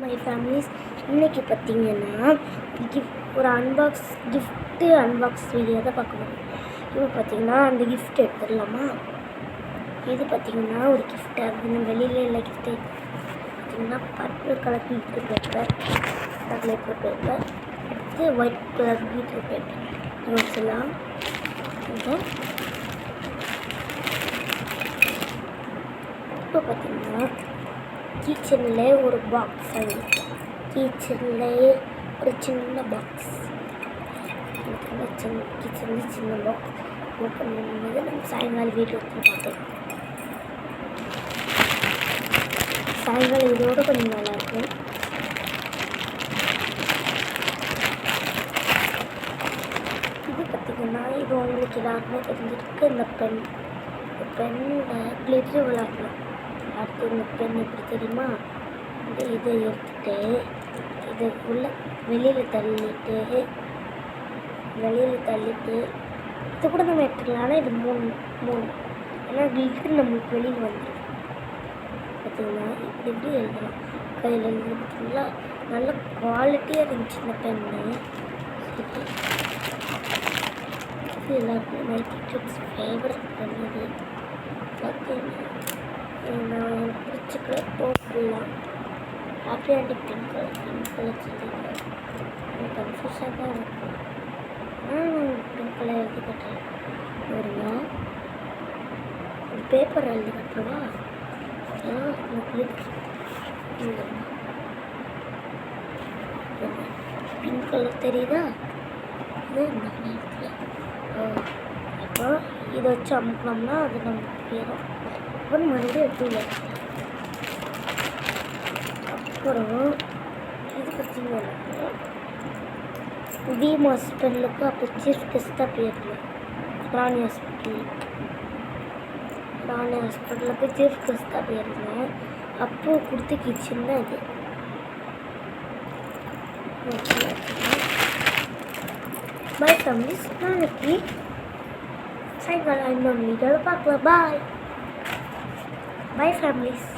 My families. இன்றைக்கி பார்த்திங்கன்னா ஒரு கிஃப்ட்டு அன்பாக்ஸ் வீடியோ தான் பார்க்க முடியும். இப்போ பார்த்திங்கன்னா அந்த கிஃப்ட் எடுத்துடலாமா. இது பார்த்திங்கன்னா ஒரு கிஃப்ட், அது வெளியில இல்லை கிஃப்ட்டு பார்த்திங்கன்னா purple colour beetroot paper, chocolate paper, அடுத்து ஒயிட் கலர் பீட்ரூட் பேப்பர் வச்சுலாம். இப்போ பார்த்திங்கன்னா கிச்சனில் ஒரு பாக்ஸ் ஆகிருக்கு. கிச்சனில் ஒரு சின்ன பாக்ஸ், கிச்சனில் சின்ன பாக்ஸ் ஓப்பன் பண்ணும்போது நம்ம சாயங்காலம் வீட்டில் வச்சு பார்த்தோம். சாயங்காலம் இதோட கொஞ்சம் நல்லாயிருக்கும். இது பார்த்திங்கன்னா இது உங்களுக்கு எல்லாருக்குமே தெரிஞ்சிருக்கு. இந்த பெண்ணில் கிளிட்டர் விளையாடலாம். அடுத்து இந்த பெண் எப்படி தெரியுமா, இதை எடுத்துகிட்டு இதை உள்ள வெளியில் தள்ளிட்டு இது கூட நம்ம எடுத்துக்கலாம். ஆனால் இது மூணு ஏன்னா கிளிட்டர் நம்மளுக்கு வெளியில் வந்துடும். பார்த்திங்கன்னா இப்படி எழுதலாம், கையில் எழுதி பார்த்திங்களா, நல்ல குவாலிட்டியாக இருந்துச்சு இந்த பெண்ணு. இது எல்லாருக்குமே நைட்டி கிட்ஸ் ஃபேவரட் பண்ணது. பார்த்தீங்கன்னா நான் பிடிச்சிக்கிற போட்டுலாம் ஹாப்பி ஆண்டி பிங்க் கலர் சொல்லியிருக்கேன். எனக்கு கன்ஃபியூஸாக தான் இருக்கும். நான் பிங்க் கலர் எழுதி கட்டுறேன். வருங்க ஒரு பேப்பர் எழுதி கட்டுருவா. பிங்க் கலர் தெரியுதா? இது இந்த நேரத்தில் அப்புறம் இதை வச்சு அமுக்கணும்னா அது நமக்கு போயிடும். அப்புறம் மறுபடியும் எடுத்து அப்புறம் இது பார்த்திங்கன்னா பீம் ஹாஸ்பிட்டலுக்கு அப்போ சீஃப் கெஸ்ட்டாக போயிருந்தேன். ராணி ஹாஸ்பிட்டலுக்கு சீஃப் கெஸ்ட்டாக போயிருந்தேன். அப்போது கொடுத்த கிச்சன் தான் இது. பை ஃபேமிலிஸ், நாளைக்கு சாயங்காலம் இன்னொரு வீடியோவில் பார்க்கலாம். பாய் ஃபேமிலிஸ்.